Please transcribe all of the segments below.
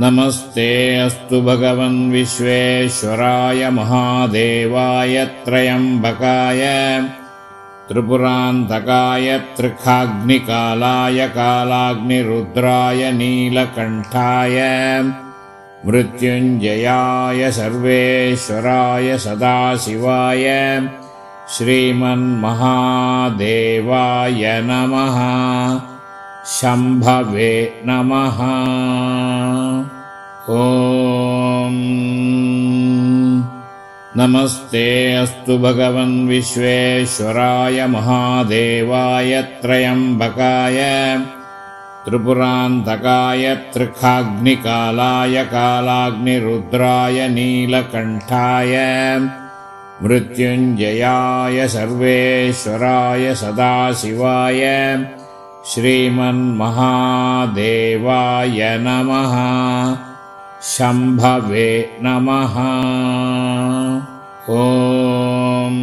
नमस्ते अस्तु भगवन् विश्वेश्वराय महादेवाय त्रयंबकाय त्रिपुरान्तकाय त्रिखाग्निकालाय कालाग्निरुद्राय नीलकण्ठाय मृत्युञ्जयाय सर्वेश्वराय सदाशिवाय श्रीमन्महादेवाय नमः। शम्भवे नमः। ॐ नमस्ते अस्तु भगवन् विश्वेश्वराय महादेवाय त्रयंबकाय त्रिपुरान्तकाय त्रिखाग्निकालाय कालाग्निरुद्राय नीलकण्ठाय मृत्युञ्जयाय सर्वेश्वराय सदाशिवाय श्रीमन्महादेवाय नमः। शम्भवे नमः। ॐ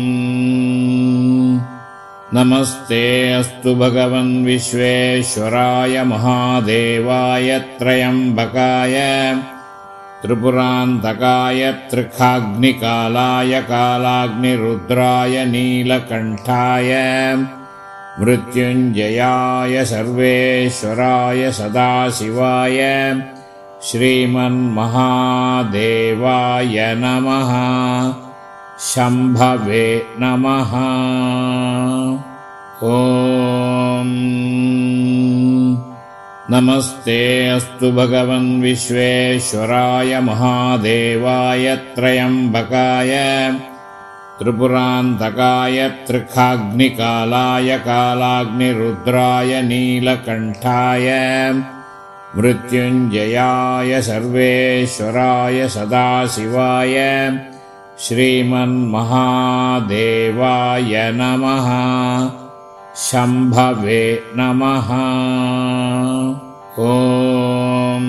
नमस्ते अस्तु भगवन् विश्वेश्वराय महादेवाय त्रयंबकाय त्रिपुरान्तकाय त्रिखाग्निकालाय कालाग्निरुद्राय नीलकण्ठाय मृत्युञ्जयाय सर्वेश्वराय सदाशिवाय श्रीमन्महादेवाय नमः। शम्भवे नमः। ॐ नमस्ते अस्तु भगवन् विश्वेश्वराय महादेवाय त्रयंबकाय त्रिपुरान्तकाय त्रिखाग्निकालाय कालाग्निरुद्राय नीलकण्ठाय मृत्युञ्जयाय सर्वेश्वराय सदाशिवाय श्रीमन्महादेवाय नमः। शम्भवे नमः। ॐ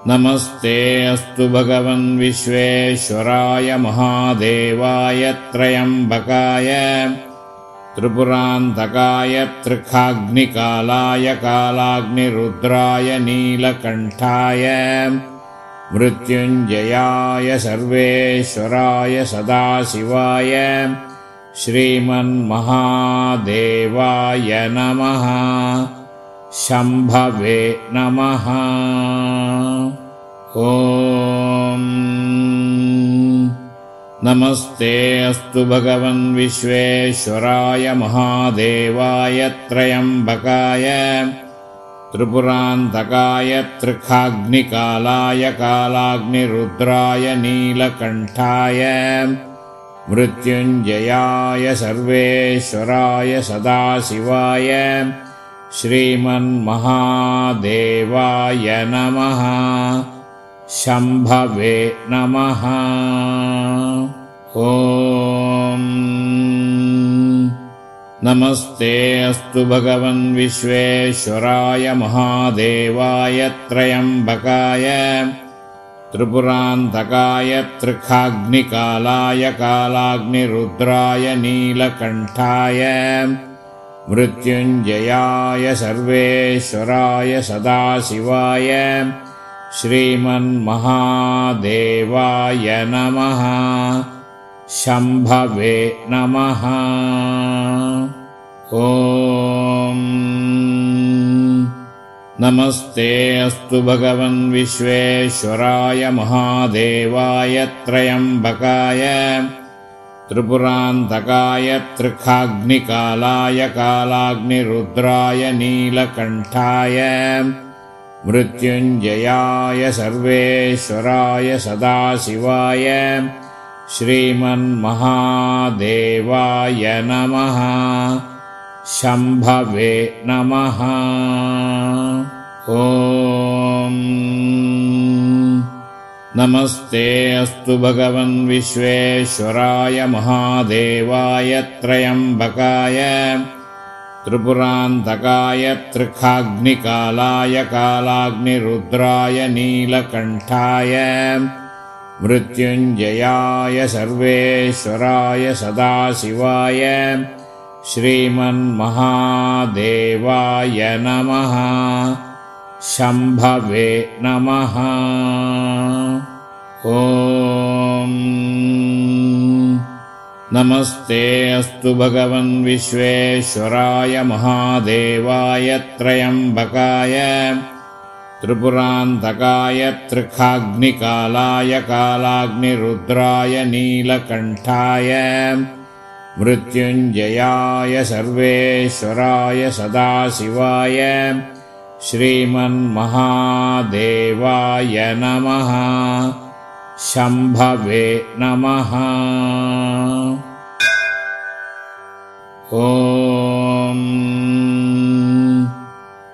नमस्ते अस्तु भगवन् विश्वेश्वराय महादेवाय त्रयंबकाय त्रिपुरान्तकाय त्रिखाग्निकालाय कालाग्निरुद्राय नीलकण्ठाय मृत्युञ्जयाय सर्वेश्वराय सदाशिवाय श्रीमन्महादेवाय नमः। शम्भवे नमः। ॐ नमस्ते अस्तु भगवन् विश्वेश्वराय महादेवाय त्रयंबकाय त्रिपुरान्तकाय त्रिखाग्निकालाय कालाग्निरुद्राय नीलकण्ठाय मृत्युञ्जयाय सर्वेश्वराय सदाशिवाय श्रीमन्महादेवाय नमः। शम्भवे नमः। ॐ नमस्ते अस्तु भगवन् विश्वेश्वराय महादेवाय त्रयंबकाय त्रिपुरान्तकाय त्रिखाग्निकालाय कालाग्निरुद्राय नीलकण्ठाय मृत्युञ्जयाय सर्वेश्वराय सदाशिवाय श्रीमन्महादेवाय नमः। शम्भवे नमः। ॐ नमस्ते अस्तु भगवन् विश्वेश्वराय महादेवाय त्रयंबकाय त्रिपुरान्तकाय त्रिखाग्निकालाय कालाग्निरुद्राय नीलकण्ठाय मृत्युञ्जयाय सर्वेश्वराय सदाशिवाय श्रीमन्महादेवाय नमः। शम्भवे नमः। ॐ नमस्ते अस्तु भगवन् विश्वेश्वराय महादेवाय त्रयंबकाय त्रिपुरान्तकाय त्रिखाग्निकालाय कालाग्निरुद्राय नीलकण्ठाय मृत्युञ्जयाय सर्वेश्वराय सदाशिवाय श्रीमन्महादेवाय नमः। शम्भवे नमः। ॐ नमस्ते अस्तु भगवन् विश्वेश्वराय महादेवाय त्र्यम्बकाय त्रिपुरान्तकाय त्रिखाग्निकालाय कालाग्निरुद्राय नीलकण्ठाय मृत्युञ्जयाय सर्वेश्वराय सदाशिवाय श्रीमन्महादेवाय नमः। शम्भवे नमः। ॐ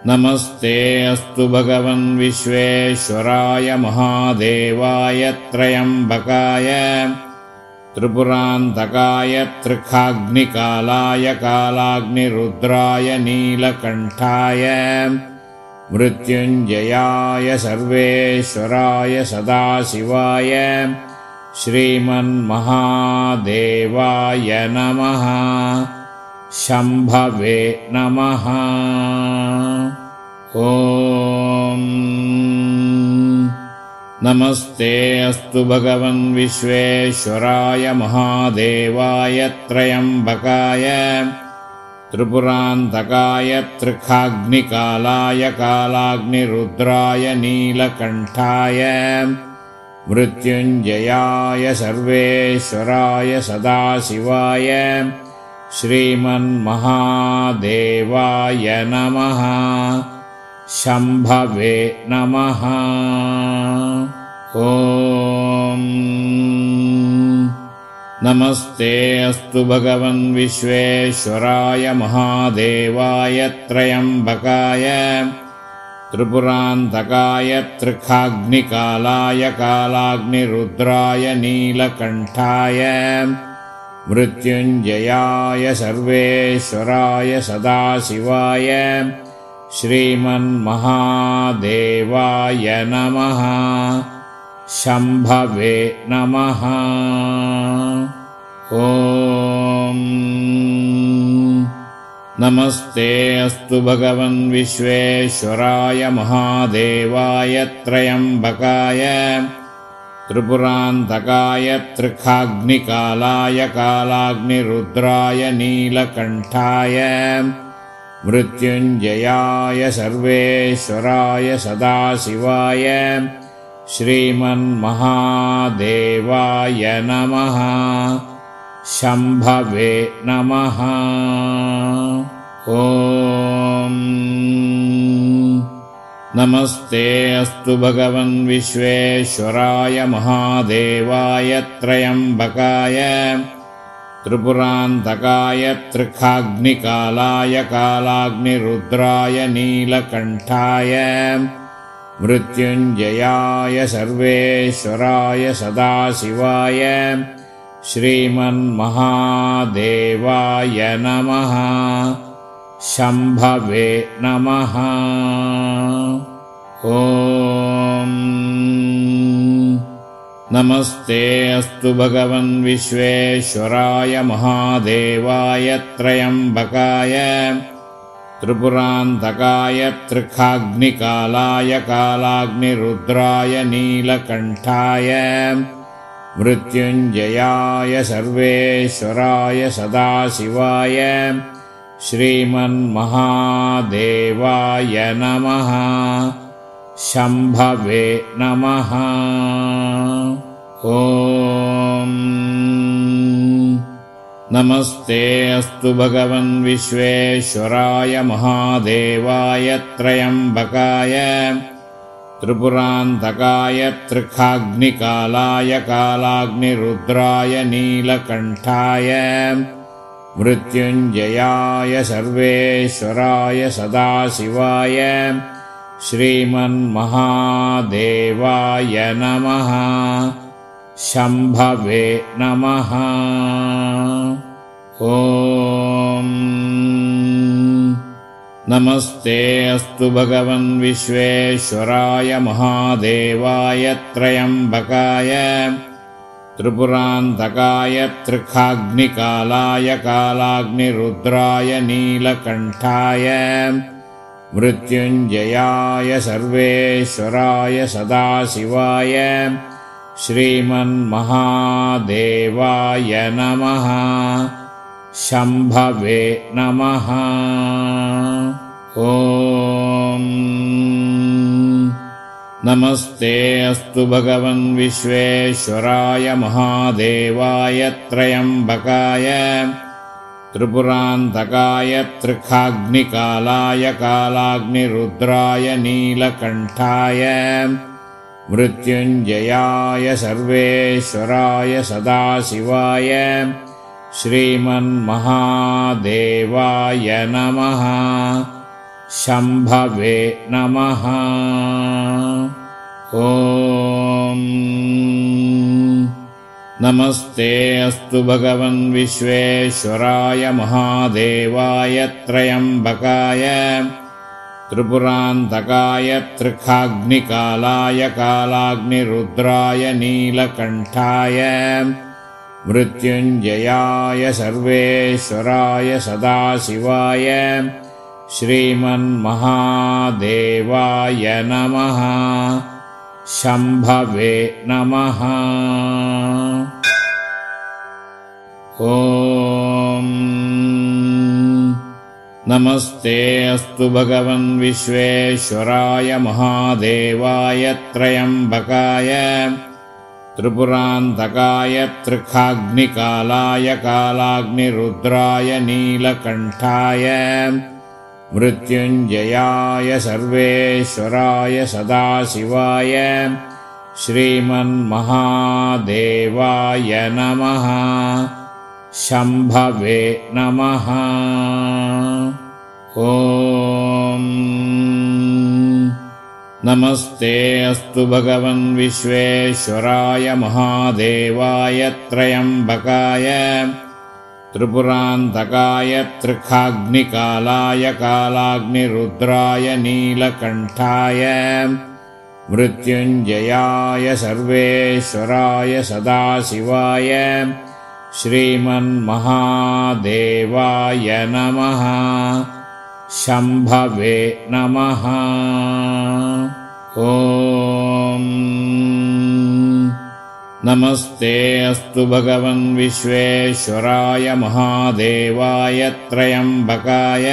नमस्ते अस्तु भगवन् विश्वेश्वराय महादेवाय त्र्यम्बकाय त्रिपुरान्तकाय त्रिखाग्निकालाय कालाग्निरुद्राय नीलकण्ठाय मृत्युञ्जयाय सर्वेश्वराय सदाशिवाय श्रीमन्महादेवाय नमः। शम्भवे नमः। ॐ नमस्ते अस्तु भगवन् विश्वेश्वराय महादेवाय त्र्यम्बकाय त्रिपुरान्तकाय त्रिखाग्निकालाय कालाग्निरुद्राय नीलकण्ठाय मृत्युञ्जयाय सर्वेश्वराय सदाशिवाय श्रीमन्महादेवाय नमः। शम्भवे नमः। ॐ नमस्ते अस्तु भगवन् विश्वेश्वराय महादेवाय त्र्यम्बकाय त्रिपुरान्तकाय त्रिखाग्निकालाय कालाग्निरुद्राय नीलकण्ठाय मृत्युञ्जयाय सर्वेश्वराय सदाशिवाय श्रीमन्महादेवाय नमः। शम्भवे नमः। ॐ नमस्ते अस्तु भगवन् विश्वेश्वराय महादेवाय त्र्यम्बकाय त्रिपुरान्तकाय त्रिखाग्निकालाय कालाग्निरुद्राय नीलकण्ठाय मृत्युञ्जयाय सर्वेश्वराय सदाशिवाय श्रीमन्महादेवाय नमः। शम्भवे नमः। ॐ नमस्ते अस्तु भगवन् विश्वेश्वराय महादेवाय त्र्यम्बकाय त्रिपुरान्तकाय त्रिखाग्निकालाय कालाग्निरुद्राय नीलकण्ठाय मृत्युञ्जयाय सर्वेश्वराय सदाशिवाय श्रीमन्महादेवाय नमः। शम्भवे नमः। ॐ नमस्ते अस्तु भगवन् विश्वेश्वराय महादेवाय त्र्यम्बकाय त्रिपुरान्तकाय त्रिखाग्निकालाय कालाग्निरुद्राय नीलकण्ठाय मृत्युञ्जयाय सर्वेश्वराय सदाशिवाय श्रीमन्महादेवाय नमः। शम्भवे नमः। ॐ नमस्ते अस्तु भगवन् विश्वेश्वराय महादेवाय त्र्यम्बकाय त्रिपुरान्तकाय त्रिखाग्निकालाय कालाग्निरुद्राय नीलकण्ठाय मृत्युञ्जयाय सर्वेश्वराय सदाशिवाय श्रीमन्महादेवाय नमः। शम्भवे नमः। ॐ नमस्ते अस्तु भगवन् विश्वेश्वराय महादेवाय त्र्यम्बकाय त्रिपुरान्तकाय त्रिखाग्निकालाय कालाग्निरुद्राय नीलकण्ठाय मृत्युञ्जयाय सर्वेश्वराय सदाशिवाय श्रीमन्महादेवाय नमः। शम्भवे नमः। ॐ नमस्ते अस्तु भगवन् विश्वेश्वराय महादेवाय त्र्यम्बकाय त्रिपुरान्तकाय त्रिखाग्निकालाय कालाग्निरुद्राय नीलकण्ठाय मृत्युञ्जयाय सर्वेश्वराय सदाशिवाय श्रीमन्महादेवाय नमः। शम्भवे नमः। ॐ नमस्ते अस्तु भगवन् विश्वेश्वराय महादेवाय त्र्यम्बकाय त्रिपुरान्तकाय त्रिखाग्निकालाय कालाग्निरुद्राय नीलकण्ठाय मृत्युञ्जयाय सर्वेश्वराय सदाशिवाय श्रीमन्महादेवाय नमः। शम्भवे नमः। ॐ नमस्ते अस्तु भगवन् विश्वेश्वराय महादेवाय त्र्यम्बकाय त्रिपुरान्तकाय त्रिखाग्निकालाय कालाग्निरुद्राय नीलकण्ठाय मृत्युञ्जयाय सर्वेश्वराय सदाशिवाय श्रीमन्महादेवाय नमः। शम्भवे नमः। ॐ नमस्ते अस्तु भगवन् विश्वेश्वराय महादेवाय त्र्यम्बकाय त्रिपुरान्तकाय त्रिखाग्निकालाय कालाग्निरुद्राय नीलकण्ठाय मृत्युञ्जयाय सर्वेश्वराय सदाशिवाय श्रीमन्महादेवाय नमः। शम्भवे नमः। ॐ नमस्ते अस्तु भगवन् विश्वेश्वराय महादेवाय त्र्यम्बकाय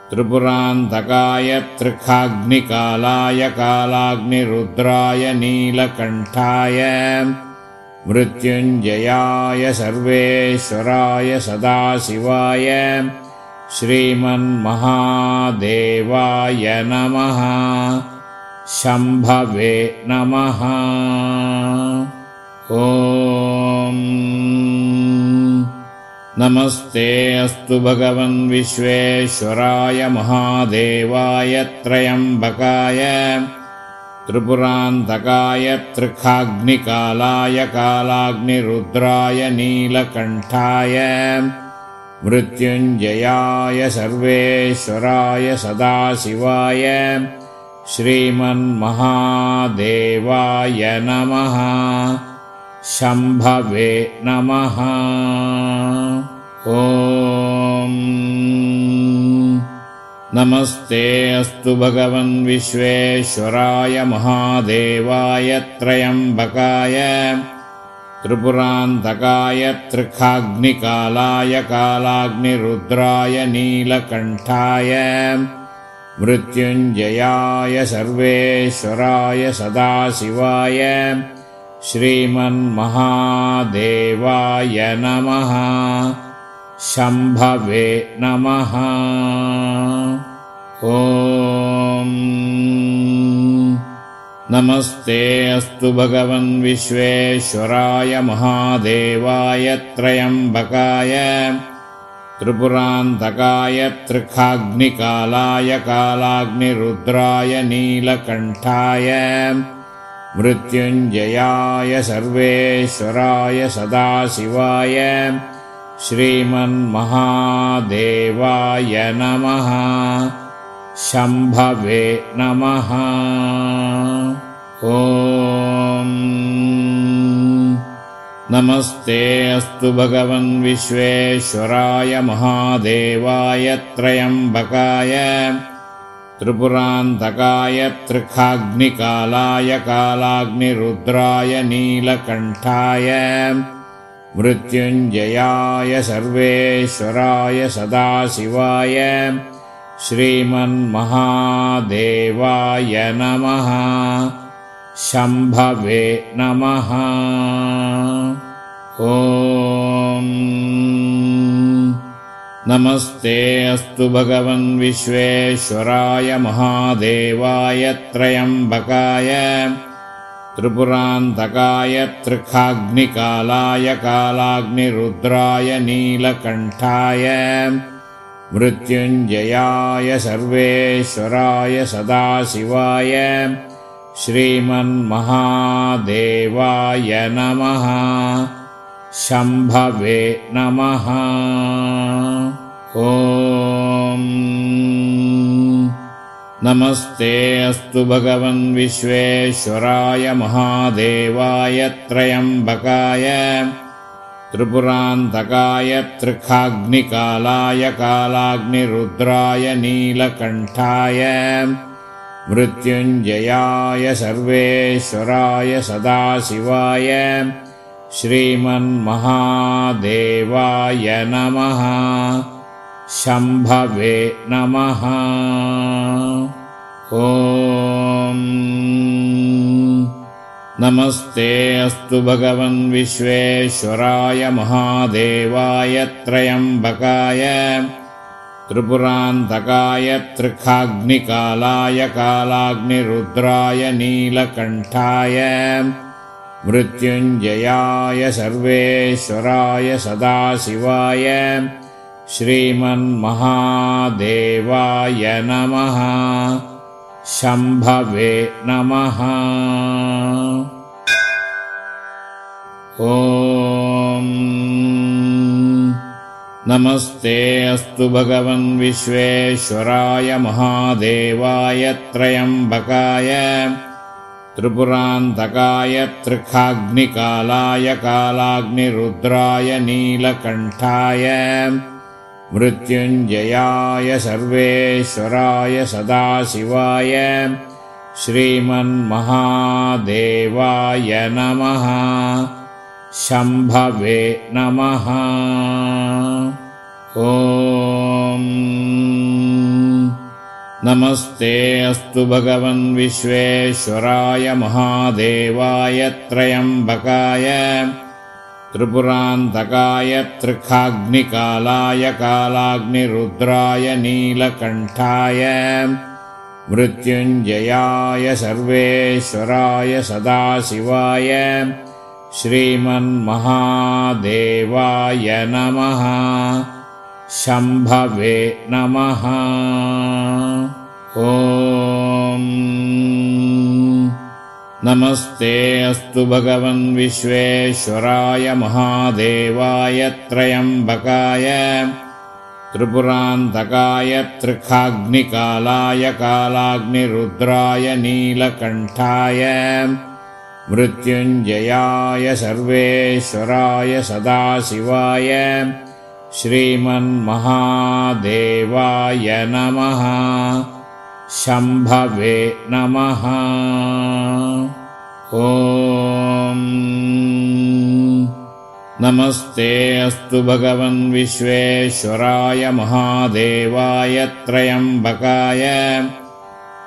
त्रिपुरान्तकाय त्रिखाग्निकालाय कालाग्निरुद्राय नीलकण्ठाय मृत्युञ्जयाय सर्वेश्वराय सदाशिवाय श्रीमन्महादेवाय नमः। शम्भवे नमः। ॐ नमस्ते अस्तु भगवन् विश्वेश्वराय महादेवाय त्र्यम्बकाय त्रिपुरान्तकाय त्रिखाग्निकालाय कालाग्निरुद्राय नीलकण्ठाय मृत्युञ्जयाय सर्वेश्वराय सदाशिवाय श्रीमन्महादेवाय नमः। शम्भवे नमः। ॐ नमस्ते अस्तु भगवन् विश्वेश्वराय महादेवाय त्र्यम्बकाय त्रिपुरान्तकाय त्रिखाग्निकालाय कालाग्निरुद्राय नीलकण्ठाय मृत्युञ्जयाय सर्वेश्वराय सदाशिवाय श्रीमन्महादेवाय नमः। शम्भवे नमः। ॐ नमस्ते अस्तु भगवन् विश्वेश्वराय महादेवाय त्र्यम्बकाय त्रिपुरान्तकाय त्रिखाग्निकालाय कालाग्निरुद्राय नीलकण्ठाय मृत्युञ्जयाय सर्वेश्वराय सदाशिवाय श्रीमन्महादेवाय नमः। शम्भवे नमः। ॐ नमस्ते अस्तु भगवन् विश्वेश्वराय महादेवाय त्र्यम्बकाय त्रिपुरान्तकाय त्रिखाग्निकालाय कालाग्निरुद्राय नीलकण्ठाय मृत्युञ्जयाय सर्वेश्वराय सदाशिवाय श्रीमन्महादेवाय नमः। शम्भवे नमः। ॐ नमस्ते अस्तु भगवन् विश्वेश्वराय महादेवाय त्र्यम्बकाय त्रिपुरान्तकाय त्रिखाग्निकालाय कालाग्निरुद्राय नीलकण्ठाय मृत्युञ्जयाय सर्वेश्वराय सदाशिवाय श्रीमन्महादेवाय नमः। शम्भवे नमः। ॐ नमस्ते अस्तु भगवन् विश्वेश्वराय महादेवाय त्र्यम्बकाय त्रिपुरान्तकाय त्रिखाग्निकालाय कालाग्निरुद्राय नीलकण्ठाय मृत्युञ्जयाय सर्वेश्वराय सदाशिवाय श्रीमन्महादेवाय नमः। शम्भवे नमः। ॐ नमस्ते अस्तु भगवन् विश्वेश्वराय महादेवाय त्र्यम्बकाय त्रिपुरान्तकाय त्रिखाग्निकालाय कालाग्निरुद्राय नीलकण्ठाय मृत्युञ्जयाय सर्वेश्वराय सदाशिवाय श्रीमन्महादेवाय नमः। शम्भवे नमः। ॐ नमस्ते अस्तु भगवन् विश्वेश्वराय महादेवाय त्र्यम्बकाय त्रिपुरान्तकाय त्रिखाग्निकालाय कालाग्निरुद्राय नीलकण्ठाय मृत्युञ्जयाय सर्वेश्वराय सदाशिवाय श्रीमन्महादेवाय नमः। शम्भवे नमः। ॐ नमस्ते अस्तु भगवन् विश्वेश्वराय महादेवाय त्र्यम्बकाय त्रिपुरान्तकाय त्रिखाग्निकालाय कालाग्निरुद्राय नीलकण्ठाय मृत्युञ्जयाय सर्वेश्वराय सदाशिवाय श्रीमन्महादेवाय नमः। शम्भवे नमः। ॐ नमस्ते अस्तु भगवन् विश्वेश्वराय महादेवाय त्र्यम्बकाय त्रिपुरान्तकाय त्रिखाग्निकालाय कालाग्निरुद्राय नीलकण्ठाय मृत्युञ्जयाय सर्वेश्वराय सदाशिवाय श्रीमन्महादेवाय नमः। शम्भवे नमः। ॐ नमस्ते अस्तु भगवन् विश्वेश्वराय महादेवाय त्र्यम्बकाय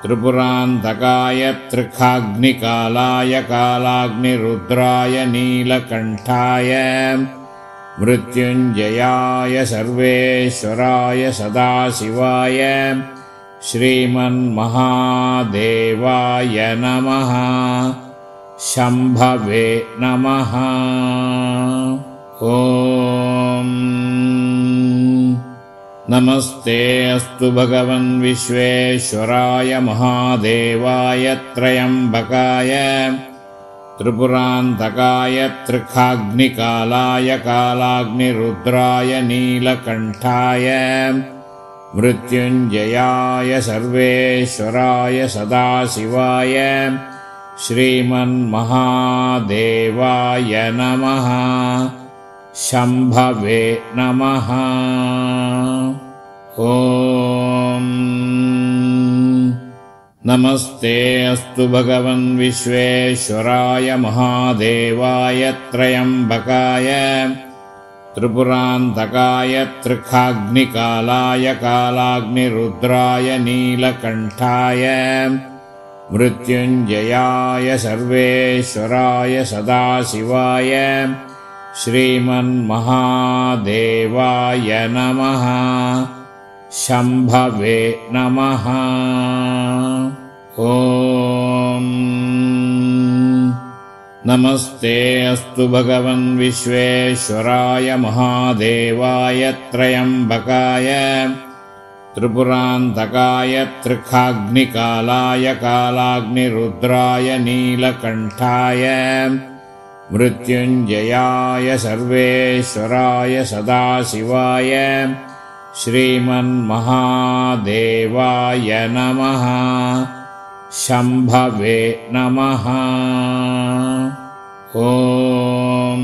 त्रिपुरान्तकाय त्रिखाग्निकालाय कालाग्निरुद्राय नीलकण्ठाय मृत्युञ्जयाय सर्वेश्वराय सदाशिवाय श्रीमन्महादेवाय नमः। शम्भवे नमः। ॐ नमस्ते अस्तु भगवन् विश्वेश्वराय महादेवाय त्र्यम्बकाय त्रिपुरान्तकाय त्रिखाग्निकालाय कालाग्निरुद्राय नीलकण्ठाय मृत्युञ्जयाय सर्वेश्वराय सदाशिवाय श्रीमन्महादेवाय नमः। शम्भवे नमः। ॐ नमस्ते अस्तु भगवन् विश्वेश्वराय महादेवाय त्रयम्बकाय त्रिपुरान्तकाय त्रिखाग्निकालाय कालाग्निरुद्राय नीलकण्ठाय मृत्युञ्जयाय सर्वेश्वराय सदाशिवाय श्रीमन्महादेवाय नमः। शम्भवे नमः। ॐ नमस्ते अस्तु भगवन् विश्वेश्वराय महादेवाय त्रयम्बकाय त्रिपुरान्तकाय त्रिखाग्निकालाय कालाग्निरुद्राय नीलकण्ठाय मृत्युञ्जयाय सर्वेश्वराय सदाशिवाय श्रीमन्महादेवाय नमः। शम्भवे नमः। ॐ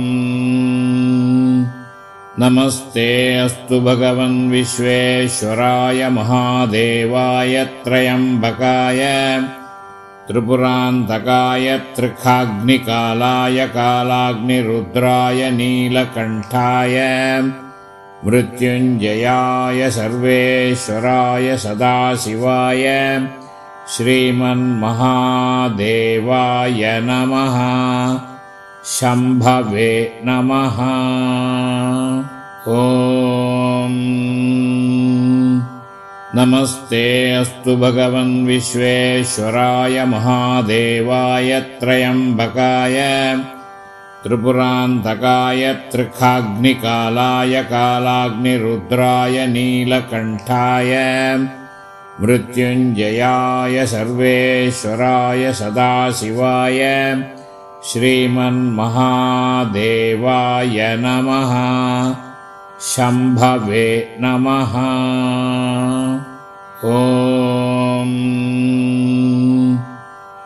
नमस्ते अस्तु भगवन् विश्वेश्वराय महादेवाय त्रयम्बकाय त्रिपुरान्तकाय त्रिखाग्निकालाय कालाग्निरुद्राय नीलकण्ठाय मृत्युञ्जयाय सर्वेश्वराय सदाशिवाय श्रीमन्महादेवाय नमः। शम्भवे नमः। ॐ नमस्ते अस्तु भगवन् विश्वेश्वराय महादेवाय त्रयम्बकाय त्रिपुरान्तकाय त्रिखाग्निकालाय कालाग्निरुद्राय नीलकण्ठाय मृत्युञ्जयाय सर्वेश्वराय सदाशिवाय श्रीमन्महादेवाय नमः। शम्भवे नमः। ॐ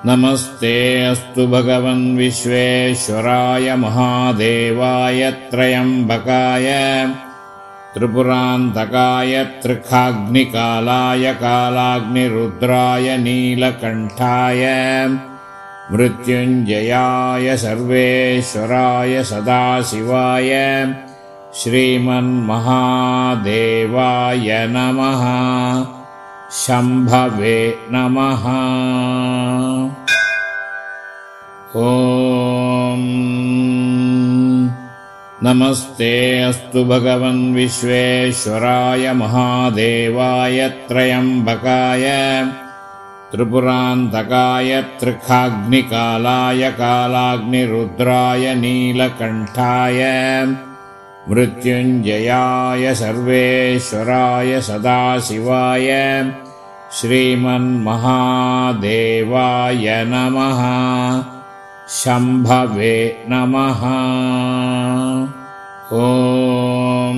नमस्ते अस्तु भगवन् विश्वेश्वराय महादेवाय त्रयम्बकाय त्रिपुरान्तकाय त्रिखाग्निकालाय कालाग्निरुद्राय नीलकण्ठाय मृत्युञ्जयाय सर्वेश्वराय सदाशिवाय श्रीमन्महादेवाय नमः। शम्भवे नमः। ॐ नमस्ते अस्तु भगवन् विश्वेश्वराय महादेवाय त्रयम्बकाय त्रिपुरान्तकाय त्रिखाग्निकालाय कालाग्निरुद्राय नीलकण्ठाय मृत्युञ्जयाय सर्वेश्वराय सदाशिवाय श्रीमन्महादेवाय नमः। शम्भवे नमः। ॐ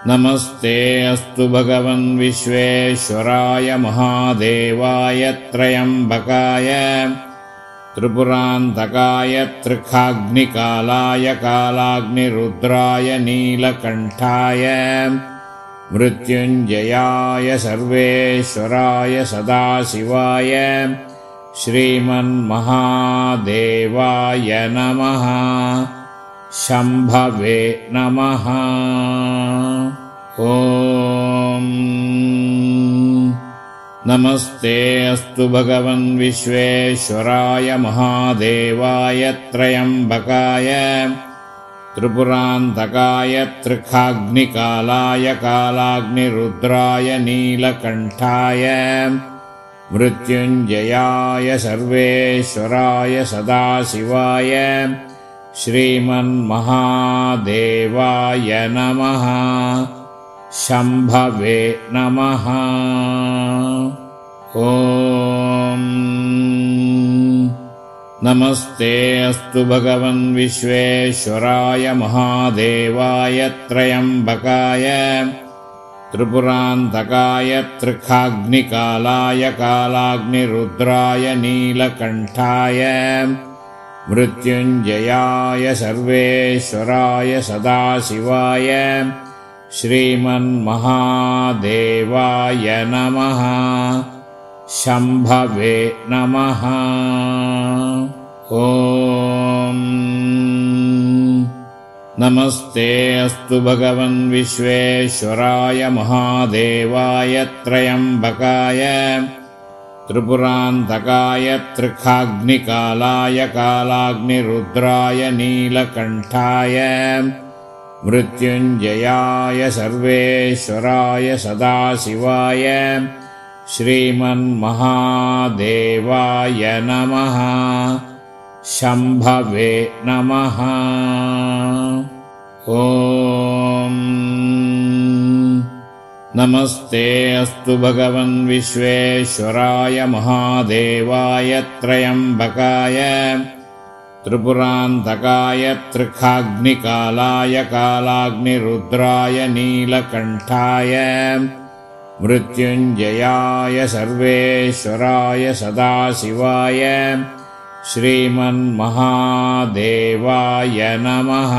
नमस्ते अस्तु भगवन् विश्वेश्वराय महादेवाय त्रयम्बकाय त्रिपुरान्तकाय त्रिखाग्निकालाय कालाग्निरुद्राय नीलकण्ठाय मृत्युञ्जयाय सर्वेश्वराय सदाशिवाय श्रीमन्महादेवाय नमः। शम्भवे नमः। ॐ नमस्ते अस्तु भगवन् विश्वेश्वराय महादेवाय त्रयम्बकाय त्रिपुरान्तकाय त्रिखाग्निकालाय कालाग्निरुद्राय नीलकण्ठाय मृत्युञ्जयाय सर्वेश्वराय सदाशिवाय श्रीमन्महादेवाय नमः। शम्भवे नमः। ॐ नमस्ते अस्तु भगवन् विश्वेश्वराय महादेवाय त्रयम्बकाय त्रिपुरान्तकाय त्रिखाग्निकालाय कालाग्निरुद्राय नीलकण्ठाय मृत्युञ्जयाय सर्वेश्वराय सदाशिवाय श्रीमन्महादेवाय नमः। शम्भवे नमः। ॐ नमस्ते अस्तु भगवन् विश्वेश्वराय महादेवाय त्र्यम्बकाय त्रिपुरान्तकाय त्रिखाग्निकालाय कालाग्निरुद्राय नीलकण्ठाय मृत्युञ्जयाय सर्वेश्वराय सदाशिवाय श्रीमन्महादेवाय नमः। शम्भवे नमः। ॐ नमस्ते अस्तु भगवन् विश्वेश्वराय महादेवाय त्र्यम्बकाय त्रिपुरान्तकाय त्रिखाग्निकालाय कालाग्निरुद्राय नीलकण्ठाय मृत्युञ्जयाय सर्वेश्वराय सदाशिवाय श्रीमन्महादेवाय नमः।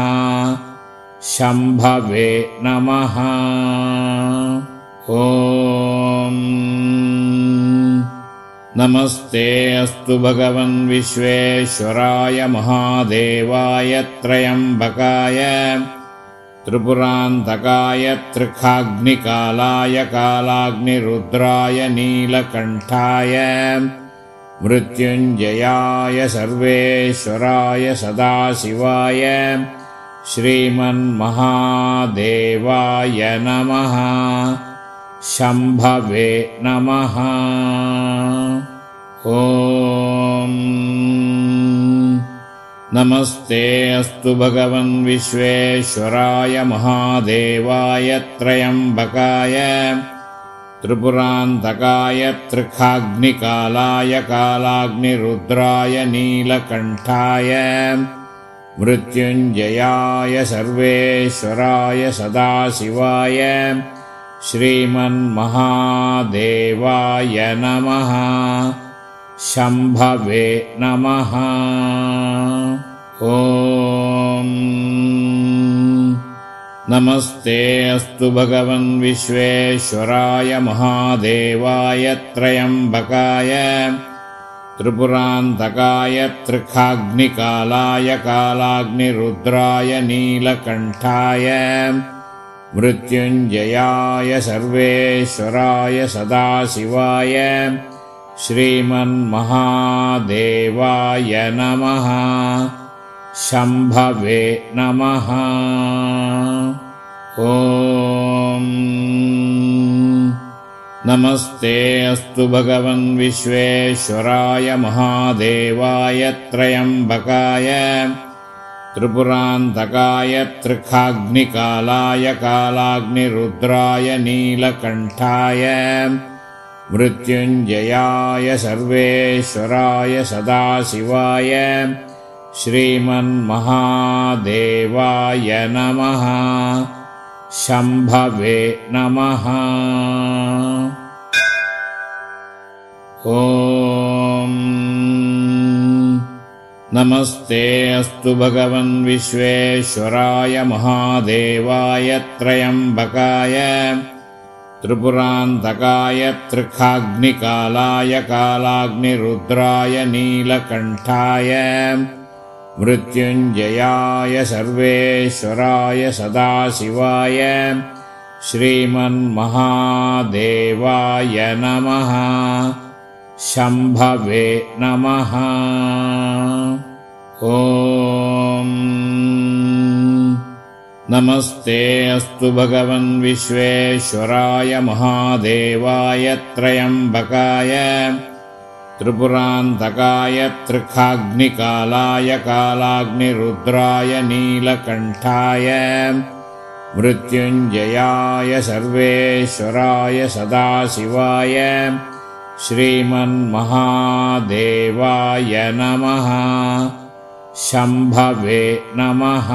शम्भवे नमः। ॐ नमस्ते अस्तु भगवन् विश्वेश्वराय महादेवाय त्र्यम्बकाय त्रिपुरान्तकाय त्रिखाग्निकालाय कालाग्निरुद्राय नीलकण्ठाय मृत्युञ्जयाय सर्वेश्वराय सदाशिवाय श्रीमन्महादेवाय नमः। शम्भवे नमः। ॐ नमस्ते अस्तु भगवन् विश्वेश्वराय महादेवाय त्र्यम्बकाय त्रिपुरान्तकाय त्रिखाग्निकालाय कालाग्निरुद्राय नीलकण्ठाय मृत्युञ्जयाय सर्वेश्वराय सदाशिवाय श्रीमन्महादेवाय नमः। शम्भवे नमः। ॐ नमस्ते अस्तु भगवन् विश्वेश्वराय महादेवाय त्र्यम्बकाय त्रिपुरान्तकाय त्रिखाग्निकालाय कालाग्निरुद्राय नीलकण्ठाय मृत्युञ्जयाय सर्वेश्वराय सदाशिवाय श्रीमन्महादेवाय नमः। शम्भवे नमः। ॐ नमस्ते अस्तु भगवन् विश्वेश्वराय महादेवाय त्र्यम्बकाय त्रिपुरान्तकाय त्रिखाग्निकालाय कालाग्निरुद्राय नीलकण्ठाय मृत्युञ्जयाय सर्वेश्वराय सदाशिवाय श्रीमन्महादेवाय नमः। शम्भवे नमः। ॐ नमस्ते अस्तु भगवन् विश्वेश्वराय महादेवाय त्र्यम्बकाय त्रिपुरान्तकाय त्रिखाग्निकालाय कालाग्निरुद्राय नीलकण्ठाय मृत्युञ्जयाय सर्वेश्वराय सदाशिवाय श्रीमन्महादेवाय नमः। शम्भवे नमः। ॐ नमस्ते अस्तु भगवन् विश्वेश्वराय महादेवाय त्र्यम्बकाय त्रिपुरान्तकाय त्रिखाग्निकालाय कालाग्निरुद्राय नीलकण्ठाय मृत्युञ्जयाय सर्वेश्वराय सदाशिवाय श्रीमन्महादेवाय नमः। शम्भवे नमः।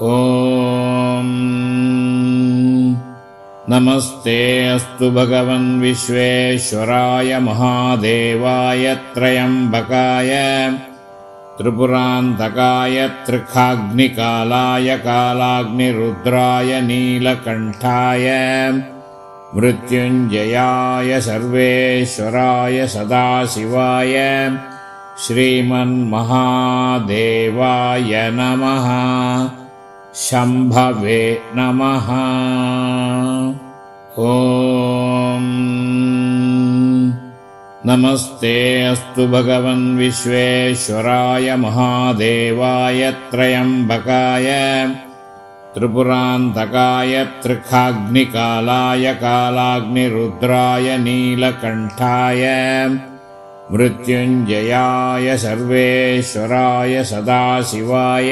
ॐ नमस्ते अस्तु भगवन् विश्वेश्वराय महादेवाय त्र्यम्बकाय त्रिपुरान्तकाय त्रिखाग्निकालाय कालाग्निरुद्राय नीलकण्ठाय मृत्युञ्जयाय सर्वेश्वराय सदाशिवाय श्रीमन्महादेवाय नमः। शम्भवे नमः। ॐ नमस्ते अस्तु भगवन् विश्वेश्वराय महादेवाय त्र्यम्बकाय त्रिपुरान्तकाय त्रिखाग्निकालाय कालाग्निरुद्राय नीलकण्ठाय मृत्युञ्जयाय सर्वेश्वराय सदाशिवाय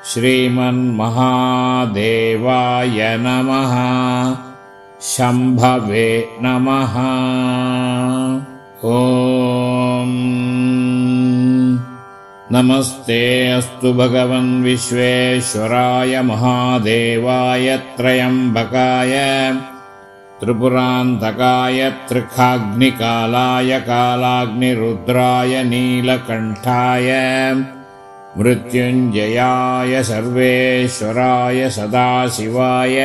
श्रीमन्महादेवाय नमः। शम्भवे नमः। ॐ नमस्ते अस्तु भगवन् विश्वेश्वराय महादेवाय त्र्यम्बकाय त्रिपुरान्तकाय त्रिखाग्निकालाय कालाग्निरुद्राय नीलकण्ठाय मृत्युञ्जयाय सर्वेश्वराय सदाशिवाय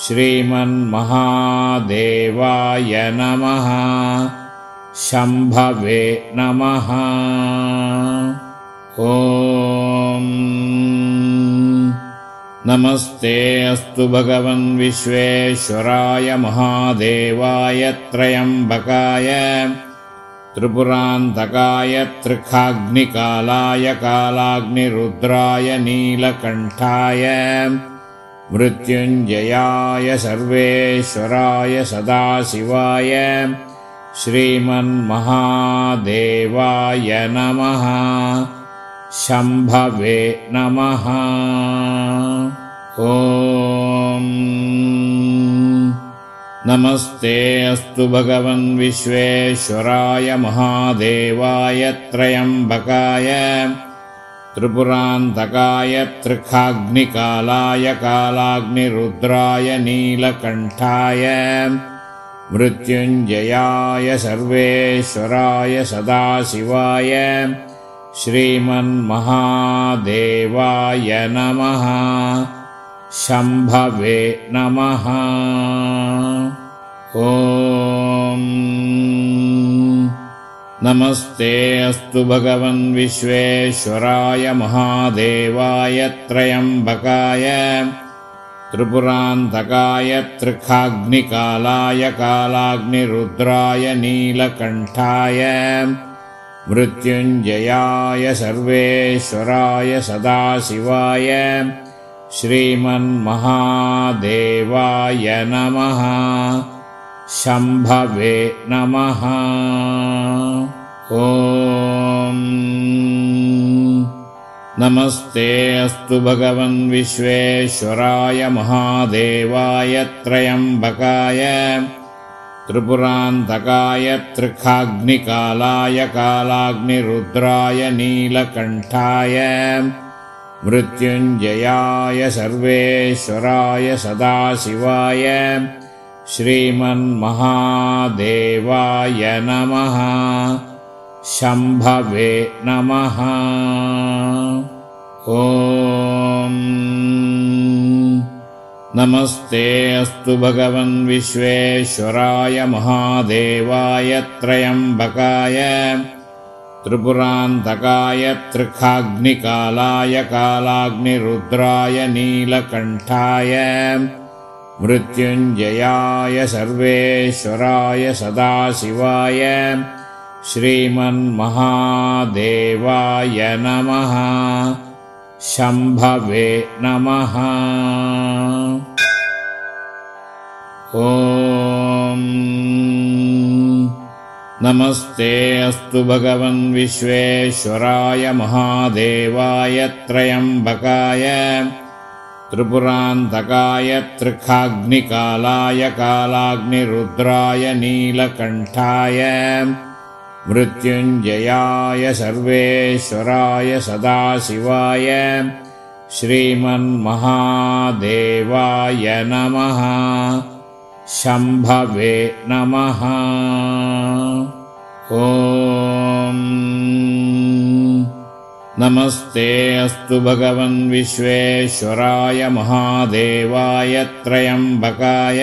श्रीमन्महादेवाय नमः। शम्भवे नमः। ॐ नमस्ते अस्तु भगवन् विश्वेश्वराय महादेवाय त्र्यम्बकाय त्रिपुरान्तकाय त्रिखाग्निकालाय कालाग्निरुद्राय नीलकण्ठाय मृत्युञ्जयाय सर्वेश्वराय सदाशिवाय श्रीमन्महादेवाय नमः। शम्भवे नमः। ॐ नमस्ते अस्तु भगवन् विश्वेश्वराय महादेवाय त्र्यम्बकाय त्रिपुरान्तकाय त्रिखाग्निकालाय कालाग्निरुद्राय नीलकण्ठाय मृत्युञ्जयाय सर्वेश्वराय सदाशिवाय श्रीमन्महादेवाय नमः। शम्भवे नमः। ॐ नमस्ते अस्तु भगवन् विश्वेश्वराय महादेवाय त्र्यम्बकाय त्रिपुरान्तकाय त्रिखाग्निकालाय कालाग्निरुद्राय नीलकण्ठाय मृत्युञ्जयाय सर्वेश्वराय सदाशिवाय श्रीमन्महादेवाय नमः। शम्भवे नमः। ॐ नमस्ते अस्तु भगवन् विश्वेश्वराय महादेवाय त्र्यम्बकाय त्रिपुरान्तकाय त्रिखाग्निकालाय कालाग्निरुद्राय नीलकण्ठाय मृत्युञ्जयाय सर्वेश्वराय सदाशिवाय श्रीमन्महादेवाय नमः। शम्भवे नमः। ॐ नमस्ते अस्तु भगवन् विश्वेश्वराय महादेवाय त्र्यम्बकाय त्रिपुरान्तकाय त्रिखाग्निकालाय कालाग्निरुद्राय नीलकण्ठाय मृत्युञ्जयाय सर्वेश्वराय सदाशिवाय श्रीमन्महादेवाय नमः। शम्भवे नमः। ॐ नमस्ते अस्तु भगवन् विश्वेश्वराय महादेवाय त्र्यम्बकाय त्रिपुरान्तकाय त्रिखाग्निकालाय कालाग्निरुद्राय नीलकण्ठाय मृत्युञ्जयाय सर्वेश्वराय सदाशिवाय श्रीमन्महादेवाय नमः। शम्भवे नमः। ॐ नमस्ते अस्तु भगवन् विश्वेश्वराय महादेवाय त्रयम्बकाय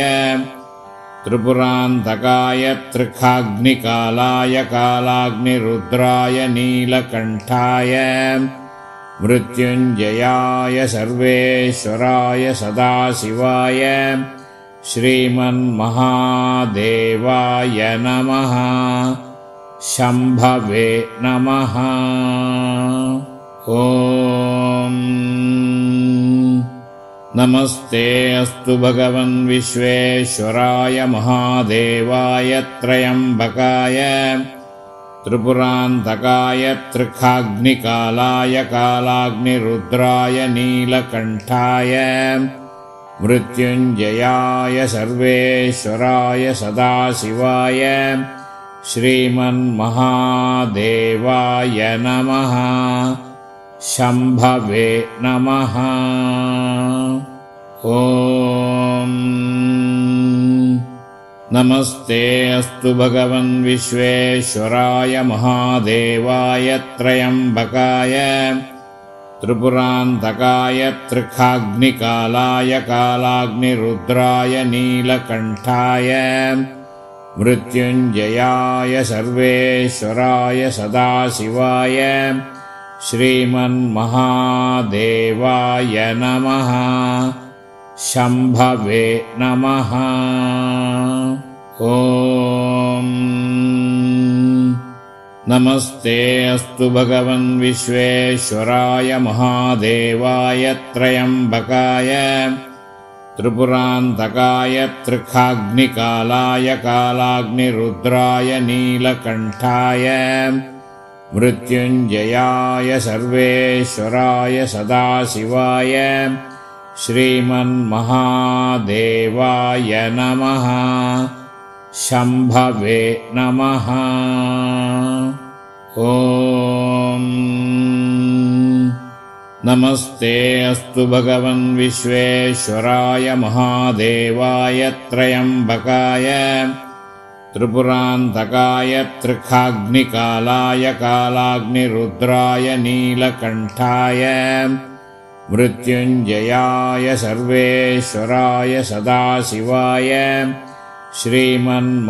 त्रिपुरान्तकाय त्रिखाग्निकालाय कालाग्निरुद्राय नीलकण्ठाय मृत्युञ्जयाय सर्वेश्वराय सदाशिवाय श्रीमन्महादेवाय नमः। शम्भवे नमः। ॐ नमस्ते अस्तु भगवन् विश्वेश्वराय महादेवाय त्रयम्बकाय त्रिपुरान्तकाय त्रिखाग्निकालाय कालाग्निरुद्राय नीलकण्ठाय मृत्युञ्जयाय सर्वेश्वराय सदाशिवाय श्रीमन्महादेवाय नमः। शम्भवे नमः। ॐ नमस्ते अस्तु भगवन् विश्वेश्वराय महादेवाय त्रयम्बकाय त्रिपुरान्तकाय त्रिखाग्निकालाय कालाग्निरुद्राय नीलकण्ठाय मृत्युञ्जयाय सर्वेश्वराय सदाशिवाय श्रीमन्महादेवाय नमः। शम्भवे नमः। ॐ नमस्ते अस्तु भगवन् विश्वेश्वराय महादेवाय त्रयम्बकाय त्रिपुरान्तकाय त्रिखाग्निकालाय कालाग्निरुद्राय नीलकण्ठाय मृत्युञ्जयाय सर्वेश्वराय सदाशिवाय श्रीमन्महादेवाय नमः। शम्भवे नमः। ॐ नमस्ते अस्तु भगवन् विश्वेश्वराय महादेवाय त्रयम्बकाय त्रिपुरान्तकाय त्रिखाग्निकालाय कालाग्निरुद्राय नीलकण्ठाय मृत्युञ्जयाय सर्वेश्वराय सदाशिवाय श्रीमन्महादेवाय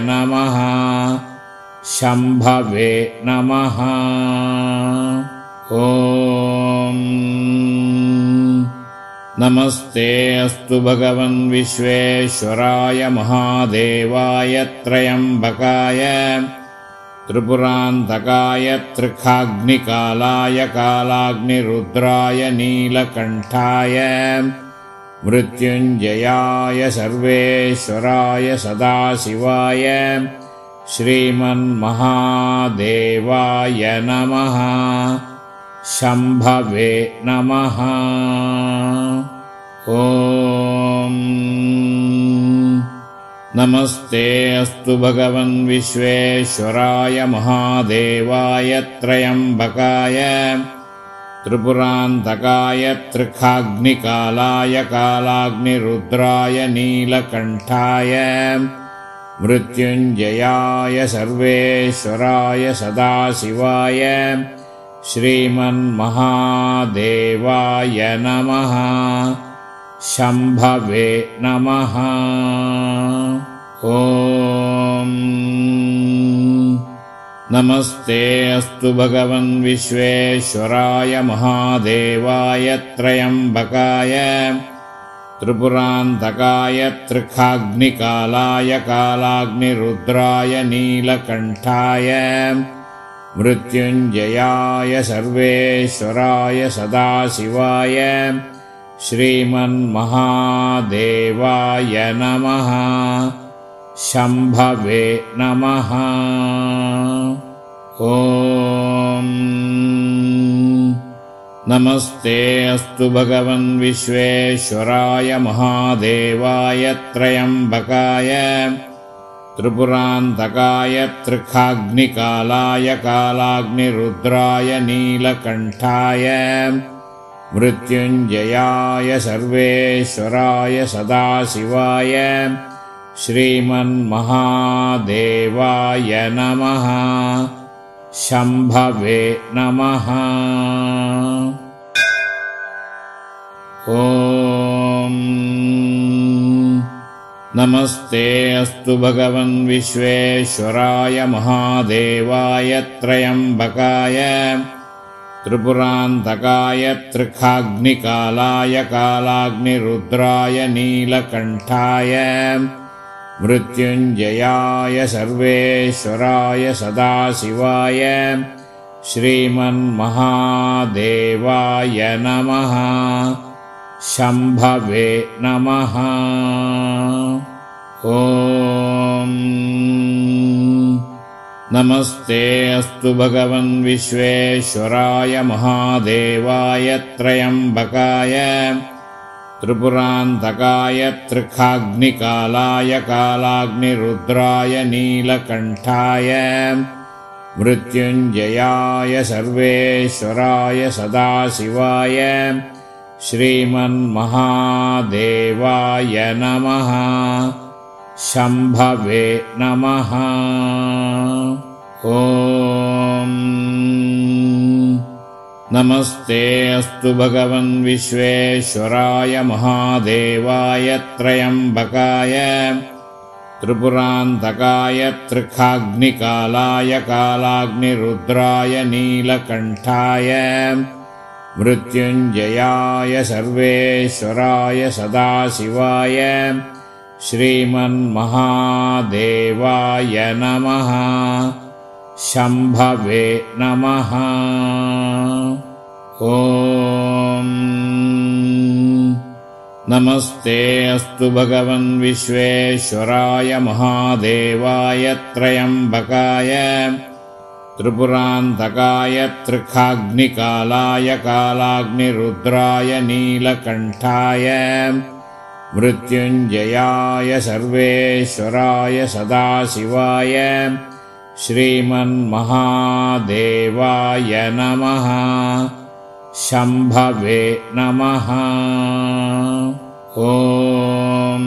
नमः। शम्भवे नमः। ॐ नमस्ते अस्तु भगवन् विश्वेश्वराय महादेवाय त्रयम्बकाय त्रिपुरान्तकाय त्रिखाग्निकालाय कालाग्निरुद्राय नीलकण्ठाय मृत्युञ्जयाय सर्वेश्वराय सदाशिवाय श्रीमन्महादेवाय नमः। शम्भवे नमः। ॐ नमस्ते अस्तु भगवन् विश्वेश्वराय महादेवाय त्रयम्बकाय त्रिपुरान्तकाय त्रिखाग्निकालाय कालाग्निरुद्राय नीलकण्ठाय मृत्युञ्जयाय सर्वेश्वराय सदाशिवाय श्रीमन्महादेवाय नमः। शम्भवे नमः। ॐ नमस्ते अस्तु भगवन् विश्वेश्वराय महादेवाय त्रयम्बकाय त्रिपुरान्तकाय त्रिखाग्निकालाय कालाग्निरुद्राय नीलकण्ठाय मृत्युञ्जयाय सर्वेश्वराय सदाशिवाय श्रीमन्महादेवाय नमः। शम्भवे नमः। ॐ नमस्ते अस्तु भगवन् विश्वेश्वराय महादेवाय त्रयम्बकाय त्रिपुरान्तकाय त्रिखाग्निकालाय कालाग्निरुद्राय नीलकण्ठाय मृत्युञ्जयाय सर्वेश्वराय सदाशिवाय श्रीमन्महादेवाय नमः। शम्भवे नमः। ॐ नमस्ते अस्तु भगवन् विश्वेश्वराय महादेवाय त्र्यम्बकाय त्रिपुरान्तकाय त्रिखाग्निकालाय कालाग्निरुद्राय नीलकण्ठाय मृत्युञ्जयाय सर्वेश्वराय सदाशिवाय श्रीमन्महादेवाय नमः। शम्भवे नमः। ॐ नमस्ते अस्तु भगवन् विश्वेश्वराय महादेवाय त्र्यम्बकाय त्रिपुरान्तकाय त्रिखाग्निकालाय कालाग्निरुद्राय नीलकण्ठाय मृत्युञ्जयाय सर्वेश्वराय सदाशिवाय श्रीमन्महादेवाय नमः। शम्भवे नमः। ॐ नमस्ते अस्तु भगवन् विश्वेश्वराय महादेवाय त्र्यम्बकाय त्रिपुरान्तकाय त्रिखाग्निकालाय कालाग्निरुद्राय नीलकण्ठाय मृत्युञ्जयाय सर्वेश्वराय सदाशिवाय श्रीमन्महादेवाय नमः। शम्भवे नमः। ॐ नमस्ते अस्तु भगवन् विश्वेश्वराय महादेवाय त्र्यम्बकाय त्रिपुरान्तकाय त्रिखाग्निकालाय कालाग्निरुद्राय नीलकण्ठाय मृत्युञ्जयाय सर्वेश्वराय सदाशिवाय श्रीमन्महादेवाय नमः। शम्भवे नमः। ॐ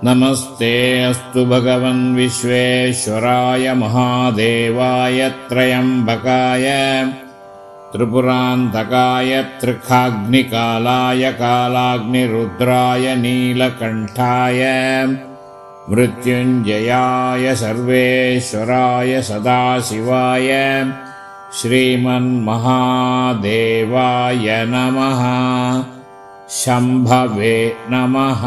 नमस्ते अस्तु भगवन् विश्वेश्वराय महादेवाय त्र्यम्बकाय त्रिपुरान्तकाय त्रिखाग्निकालाय कालाग्निरुद्राय नीलकण्ठाय मृत्युञ्जयाय सर्वेश्वराय सदाशिवाय श्रीमन्महादेवाय नमः। शम्भवे नमः।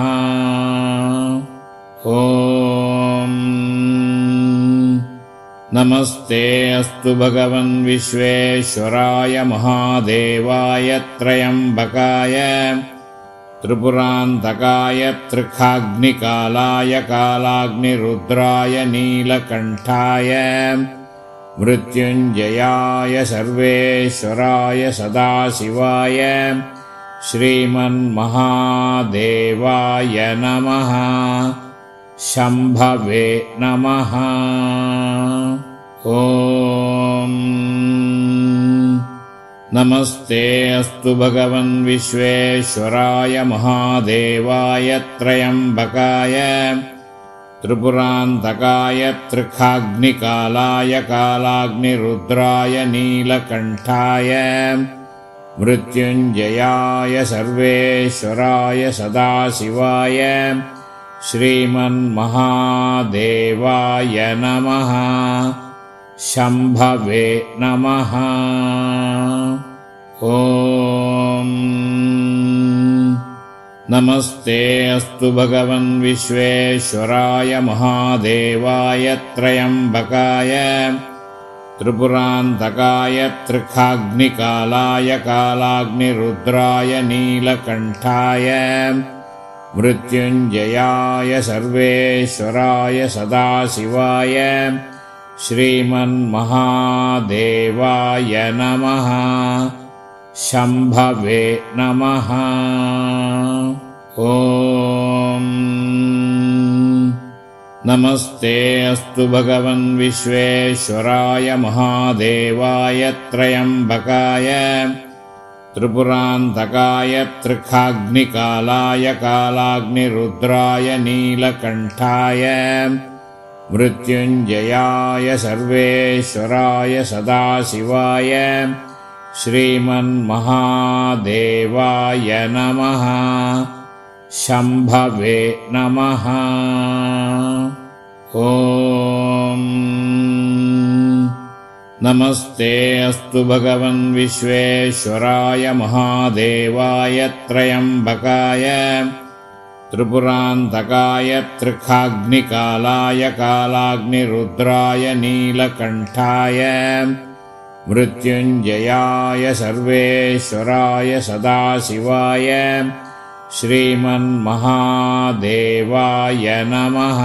ॐ नमस्ते अस्तु भगवन् विश्वेश्वराय महादेवाय त्र्यम्बकाय त्रिपुरान्तकाय त्रिखाग्निकालाय कालाग्निरुद्राय नीलकण्ठाय मृत्युञ्जयाय सर्वेश्वराय सदाशिवाय श्रीमन्महादेवाय नमः। शम्भवे नमः। ॐ नमस्ते अस्तु भगवन् विश्वेश्वराय महादेवाय त्र्यम्बकाय त्रिपुरान्तकाय त्रिखाग्निकालाय कालाग्निरुद्राय नीलकण्ठाय मृत्युञ्जयाय सर्वेश्वराय सदाशिवाय श्रीमन्महादेवाय नमः। शम्भवे नमः। ॐ नमस्ते अस्तु भगवन् विश्वेश्वराय महादेवाय त्र्यम्बकाय त्रिपुरान्तकाय त्रिखाग्निकालाय कालाग्निरुद्राय नीलकण्ठाय मृत्युञ्जयाय सर्वेश्वराय सदाशिवाय श्रीमन्महादेवाय नमः। शम्भवे नमः। ॐ नमस्ते अस्तु भगवन् विश्वेश्वराय महादेवाय त्र्यम्बकाय त्रिपुरान्तकाय त्रिखाग्निकालाय कालाग्निरुद्राय नीलकण्ठाय मृत्युञ्जयाय सर्वेश्वराय सदाशिवाय श्रीमन्महादेवाय नमः। शम्भवे नमः। ॐ नमस्ते अस्तु भगवन् विश्वेश्वराय महादेवाय त्र्यम्बकाय त्रिपुरान्तकाय त्रिखाग्निकालाय कालाग्निरुद्राय नीलकण्ठाय मृत्युञ्जयाय सर्वेश्वराय सदाशिवाय श्रीमन्महादेवाय नमः।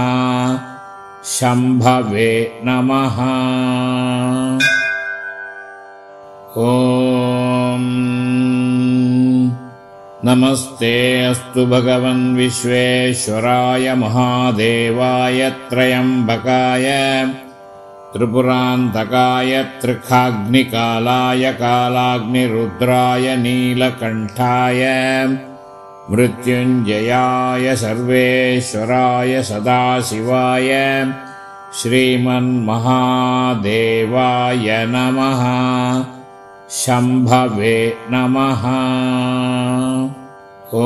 शम्भवे नमः। ॐ नमस्ते अस्तु भगवन् विश्वेश्वराय महादेवाय त्र्यम्बकाय त्रिपुरान्तकाय त्रिखाग्निकालाय कालाग्निरुद्राय नीलकण्ठाय मृत्युञ्जयाय सर्वेश्वराय सदाशिवाय श्रीमन्महादेवाय नमः। शम्भवे नमः। ॐ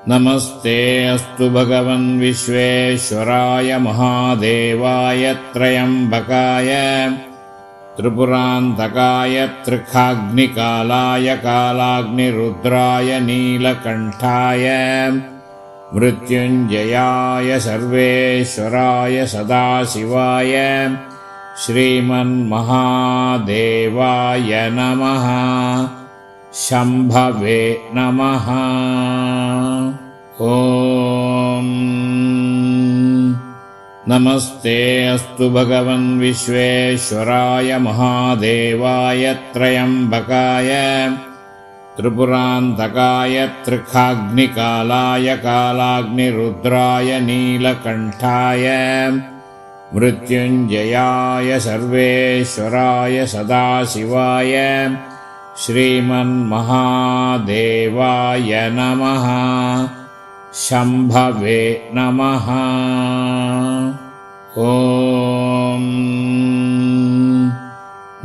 नमस्ते अस्तु भगवन् विश्वेश्वराय महादेवाय त्र्यम्बकाय त्रिपुरान्तकाय त्रिखाग्निकालाय कालाग्निरुद्राय नीलकण्ठाय मृत्युञ्जयाय सर्वेश्वराय सदाशिवाय श्रीमन्महादेवाय नमः। शम्भवे नमः। ॐ नमस्ते अस्तु भगवन् विश्वेश्वराय महादेवाय त्र्यम्बकाय त्रिपुरान्तकाय त्रिखाग्निकालाय कालाग्निरुद्राय नीलकण्ठाय मृत्युञ्जयाय सर्वेश्वराय सदाशिवाय श्रीमन्महादेवाय नमः। शम्भवे नमः। ॐ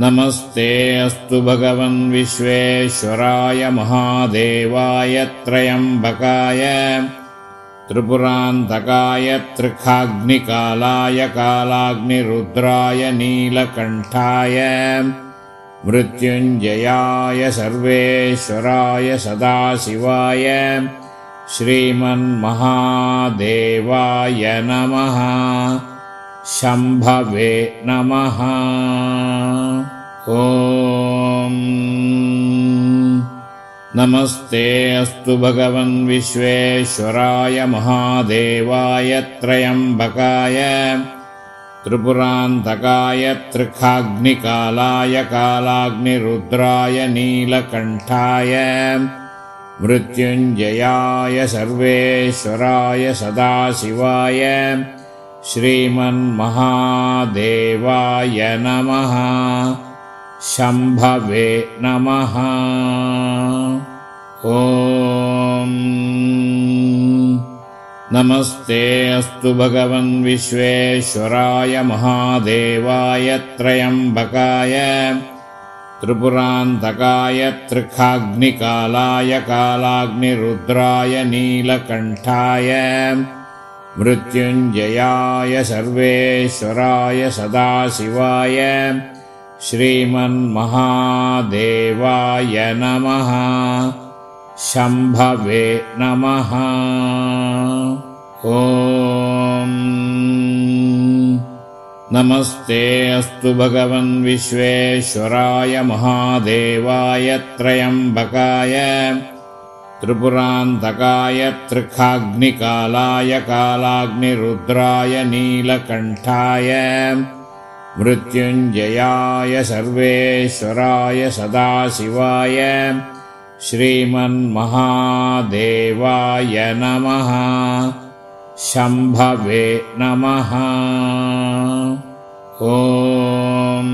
नमस्ते अस्तु भगवन् विश्वेश्वराय महादेवाय त्र्यम्बकाय त्रिपुरान्तकाय त्रिखाग्निकालाय कालाग्निरुद्राय नीलकण्ठाय मृत्युञ्जयाय सर्वेश्वराय सदाशिवाय श्रीमन्महादेवाय नमः। शम्भवे नमः। ॐ नमस्ते अस्तु भगवन् विश्वेश्वराय महादेवाय त्र्यम्बकाय त्रिपुरान्तकाय त्रिखाग्निकालाय कालाग्निरुद्राय नीलकण्ठाय मृत्युञ्जयाय सर्वेश्वराय सदाशिवाय श्रीमन्महादेवाय नमः। शम्भवे नमः। ॐ नमस्ते अस्तु भगवन् विश्वेश्वराय महादेवाय त्र्यम्बकाय त्रिपुरान्तकाय त्रिखाग्निकालाय कालाग्निरुद्राय नीलकण्ठाय मृत्युञ्जयाय सर्वेश्वराय सदाशिवाय श्रीमन्महादेवाय नमः। शम्भवे नमः। ॐ नमस्ते अस्तु भगवन् विश्वेश्वराय महादेवाय त्र्यम्बकाय त्रिपुरान्तकाय त्रिखाग्निकालाय कालाग्निरुद्राय नीलकण्ठाय मृत्युञ्जयाय सर्वेश्वराय सदाशिवाय श्रीमन्महादेवाय नमः। शम्भवे नमः। ॐ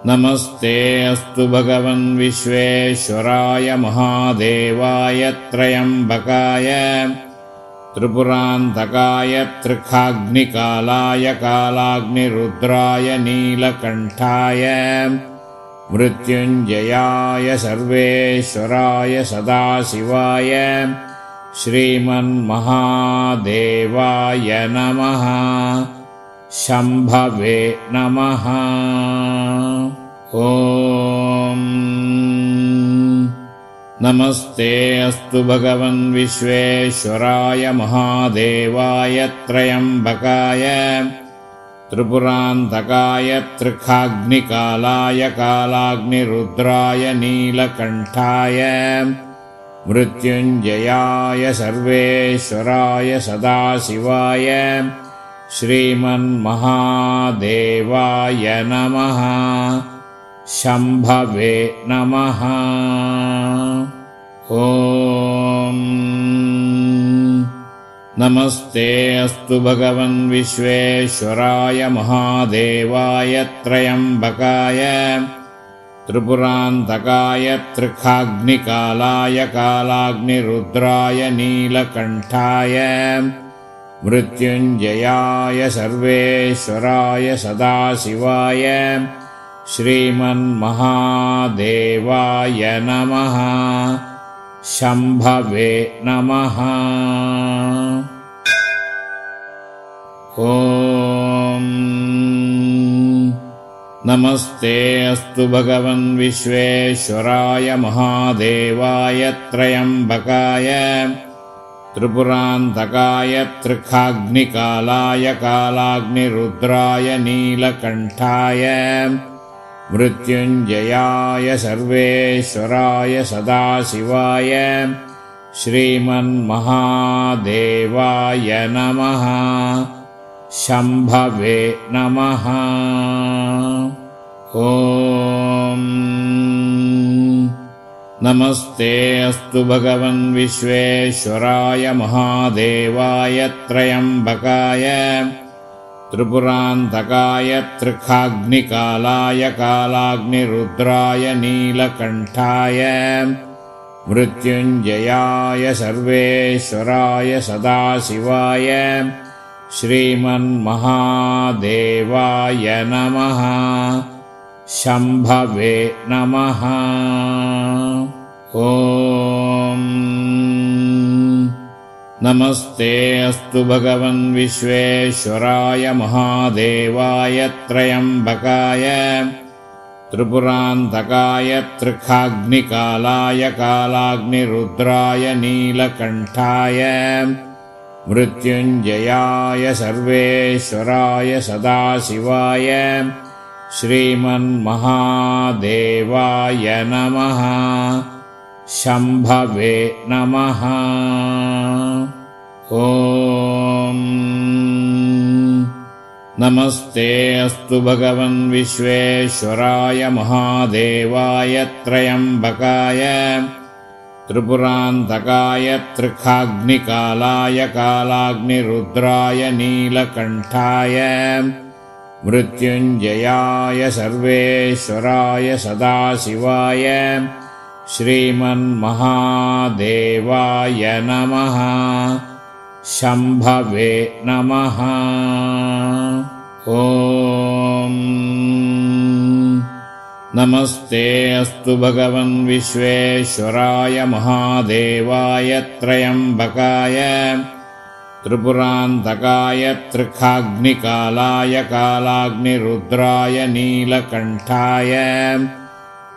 नमस्ते अस्तु भगवन् विश्वेश्वराय महादेवाय त्र्यम्बकाय त्रिपुरान्तकाय त्रिखाग्निकालाय कालाग्निरुद्राय नीलकण्ठाय मृत्युञ्जयाय सर्वेश्वराय सदाशिवाय श्रीमन्महादेवाय नमः। शम्भवे नमः। ॐ नमस्ते अस्तु भगवन् विश्वेश्वराय महादेवाय त्र्यम्बकाय त्रिपुरान्तकाय त्रिखाग्निकालाय कालाग्निरुद्राय नीलकण्ठाय मृत्युञ्जयाय सर्वेश्वराय सदाशिवाय श्रीमन्महादेवाय नमः। शम्भवे नमः। ॐ नमस्ते अस्तु भगवन् विश्वेश्वराय महादेवाय त्र्यम्बकाय त्रिपुरान्तकाय त्रिखाग्निकालाय कालाग्निरुद्राय नीलकण्ठाय मृत्युञ्जयाय सर्वेश्वराय सदाशिवाय श्रीमन्महादेवाय नमः। शम्भवे नमः। ॐ नमस्ते अस्तु भगवन् विश्वेश्वराय महादेवाय त्र्यम्बकाय त्रिपुरान्तकाय त्रिखाग्निकालाय कालाग्निरुद्राय नीलकण्ठाय मृत्युञ्जयाय सर्वेश्वराय सदाशिवाय श्रीमन्महादेवाय नमः। शम्भवे नमः। ॐ नमस्ते अस्तु भगवन् विश्वेश्वराय महादेवाय त्र्यम्बकाय त्रिपुरान्तकाय त्रिखाग्निकालाय कालाग्निरुद्राय नीलकण्ठाय मृत्युञ्जयाय सर्वेश्वराय सदाशिवाय श्रीमन्महादेवाय नमः। शम्भवे नमः। ॐ नमस्ते अस्तु भगवन् विश्वेश्वराय महादेवाय त्र्यम्बकाय त्रिपुरान्तकाय त्रिखाग्निकालाय कालाग्निरुद्राय नीलकण्ठाय मृत्युञ्जयाय सर्वेश्वराय सदाशिवाय श्रीमन्महादेवाय नमः। शम्भवे नमः। ॐ नमस्ते अस्तु भगवन् विश्वेश्वराय महादेवाय त्र्यम्बकाय त्रिपुरान्तकाय त्रिखाग्निकालाय कालाग्निरुद्राय नीलकण्ठाय मृत्युञ्जयाय सर्वेश्वराय सदाशिवाय श्रीमन्महादेवाय नमः। शम्भवे नमः। ॐ नमस्ते अस्तु भगवन् विश्वेश्वराय महादेवाय त्र्यम्बकाय त्रिपुरान्तकाय त्रिखाग्निकालाय कालाग्निरुद्राय नीलकण्ठाय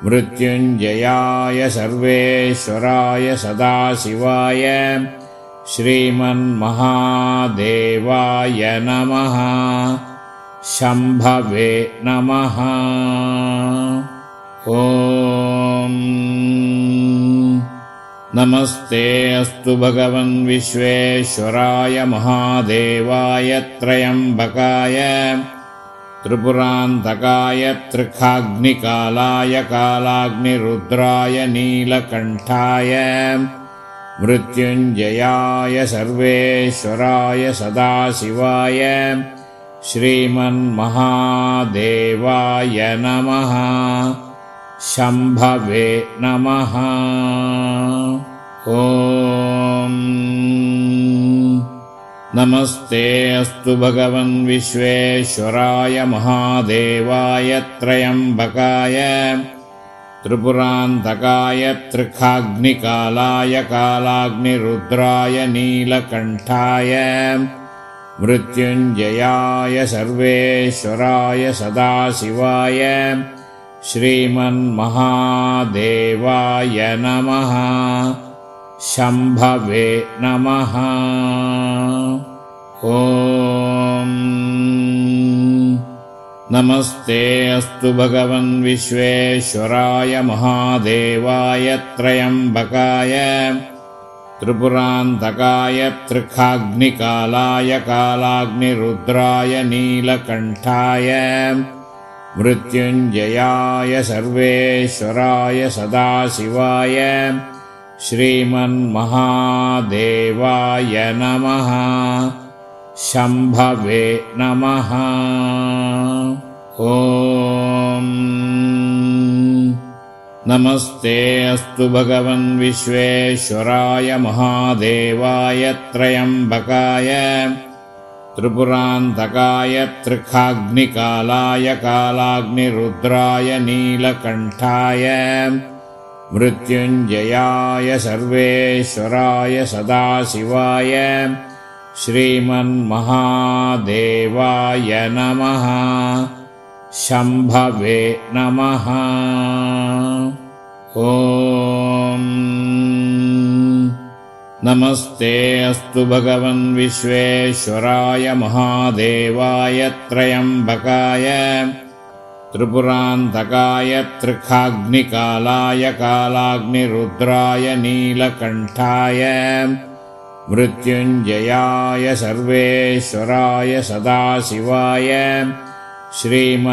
मृत्युञ्जयाय सर्वेश्वराय सदाशिवाय श्रीमन्महादेवाय नमः। शम्भवे नमः। ॐ नमस्ते अस्तु भगवन् विश्वेश्वराय महादेवाय त्र्यम्बकाय त्रिपुरान्तकाय त्रिखाग्निकालाय कालाग्निरुद्राय नीलकण्ठाय मृत्युञ्जयाय सर्वेश्वराय सदाशिवाय श्रीमन्महादेवाय नमः। शम्भवे नमः। ॐ नमस्ते अस्तु भगवन् विश्वेश्वराय महादेवाय त्र्यम्बकाय त्रिपुरान्तकाय त्रिखाग्निकालाय कालाग्निरुद्राय नीलकण्ठाय मृत्युञ्जयाय सर्वेश्वराय सदाशिवाय श्रीमन्महादेवाय नमः। शम्भवे नमः। ॐ नमस्ते अस्तु भगवन् विश्वेश्वराय महादेवाय त्र्यम्बकाय त्रिपुरान्तकाय त्रिखाग्निकालाय कालाग्निरुद्राय नीलकण्ठाय मृत्युञ्जयाय सर्वेश्वराय सदाशिवाय श्रीमन्महादेवाय नमः। शम्भवे नमः। ॐ नमस्ते अस्तु भगवन् विश्वेश्वराय महादेवाय त्र्यम्बकाय त्रिपुरान्तकाय त्रिखाग्निकालाय कालाग्निरुद्राय नीलकण्ठाय मृत्युञ्जयाय सर्वेश्वराय सदाशिवाय श्रीमन्महादेवाय नमः। शम्भवे नमः। ॐ नमस्ते अस्तु भगवन् विश्वेश्वराय महादेवाय त्र्यम्बकाय त्रिपुरान्तकाय त्रिखाग्निकालाय कालाग्निरुद्राय नीलकण्ठाय मृत्युञ्जयाय सर्वेश्वराय सदाशिवाय श्रीमन्महादेवाय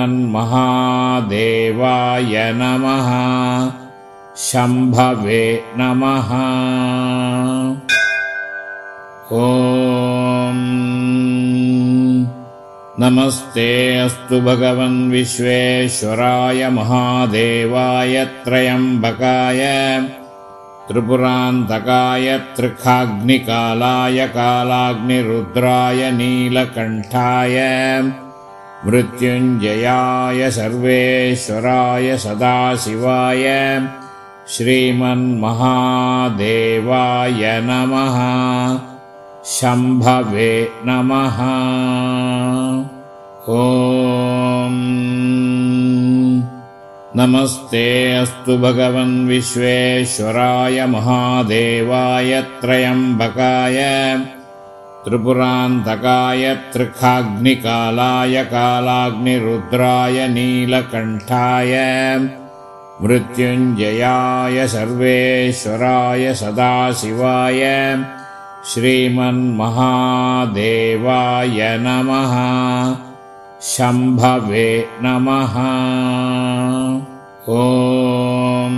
नमः। शम्भवे नमः। ॐ नमस्ते अस्तु भगवन् विश्वेश्वराय महादेवाय त्र्यम्बकाय त्रिपुरान्तकाय त्रिखाग्निकालाय कालाग्निरुद्राय नीलकण्ठाय मृत्युञ्जयाय सर्वेश्वराय सदाशिवाय श्रीमन्महादेवाय नमः। शम्भवे नमः। ॐ नमस्ते अस्तु भगवन् विश्वेश्वराय महादेवाय त्र्यम्बकाय त्रिपुरान्तकाय त्रिखाग्निकालाय कालाग्निरुद्राय नीलकण्ठाय मृत्युञ्जयाय सर्वेश्वराय सदाशिवाय श्रीमन्महादेवाय नमः। शम्भवे नमः। ॐ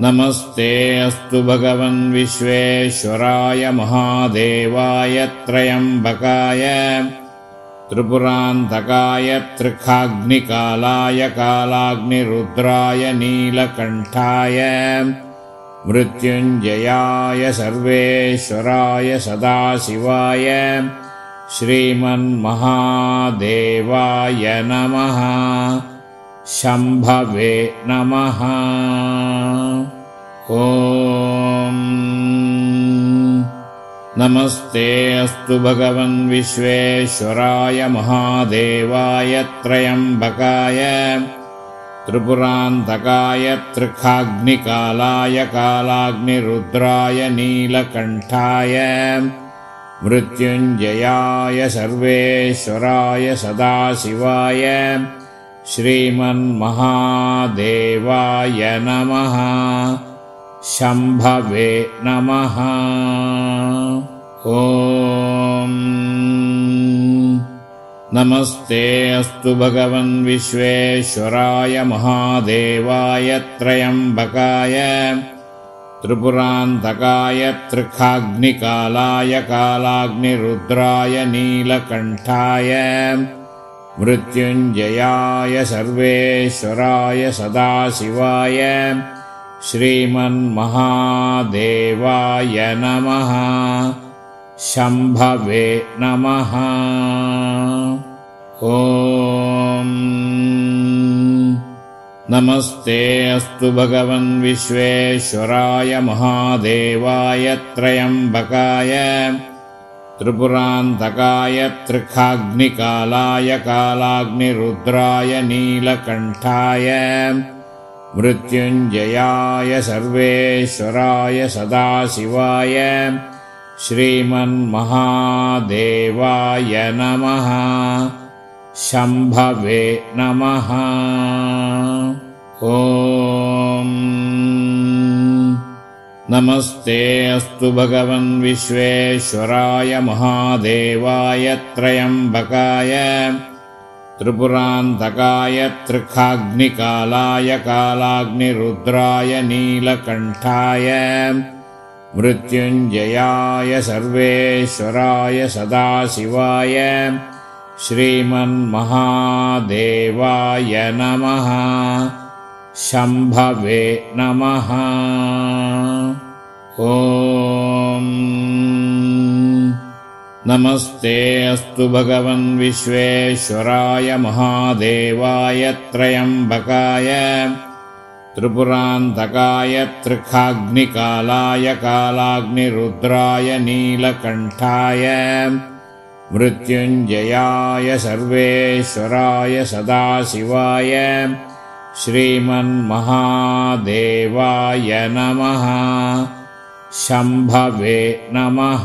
नमस्ते अस्तु भगवन् विश्वेश्वराय महादेवाय त्र्यम्बकाय त्रिपुरान्तकाय त्रिखाग्निकालाय कालाग्निरुद्राय नीलकण्ठाय मृत्युञ्जयाय सर्वेश्वराय सदाशिवाय श्रीमन्महादेवाय नमः। शम्भवे नमः। ॐ नमस्ते अस्तु भगवन् विश्वेश्वराय महादेवाय त्र्यम्बकाय त्रिपुरान्तकाय त्रिखाग्निकालाय कालाग्निरुद्राय नीलकण्ठाय मृत्युञ्जयाय सर्वेश्वराय सदाशिवाय श्रीमन्महादेवाय नमः। शम्भवे नमः। ॐ नमस्ते अस्तु भगवन् विश्वेश्वराय महादेवाय त्र्यम्बकाय त्रिपुरान्तकाय त्रिखाग्निकालाय कालाग्निरुद्राय नीलकण्ठाय मृत्युञ्जयाय सर्वेश्वराय सदाशिवाय श्रीमन्महादेवाय नमः। शम्भवे नमः। ॐ नमस्ते अस्तु भगवन् विश्वेश्वराय महादेवाय त्र्यम्बकाय त्रिपुरान्तकाय त्रिखाग्निकालाय कालाग्निरुद्राय नीलकण्ठाय मृत्युञ्जयाय सर्वेश्वराय सदाशिवाय श्रीमन्महादेवाय नमः। शम्भवे नमः। ॐ नमस्ते अस्तु भगवन् विश्वेश्वराय महादेवाय त्र्यम्बकाय त्रिपुरान्तकाय त्रिखाग्निकालाय कालाग्निरुद्राय नीलकण्ठाय मृत्युञ्जयाय सर्वेश्वराय सदाशिवाय श्रीमन्महादेवाय नमः। शम्भवे नमः। ॐ नमस्ते अस्तु भगवन् विश्वेश्वराय महादेवाय त्र्यम्बकाय त्रिपुरान्तकाय त्रिखाग्निकालाय कालाग्निरुद्राय नीलकण्ठाय मृत्युञ्जयाय सर्वेश्वराय सदाशिवाय श्रीमन्महादेवाय नमः। शम्भवे नमः।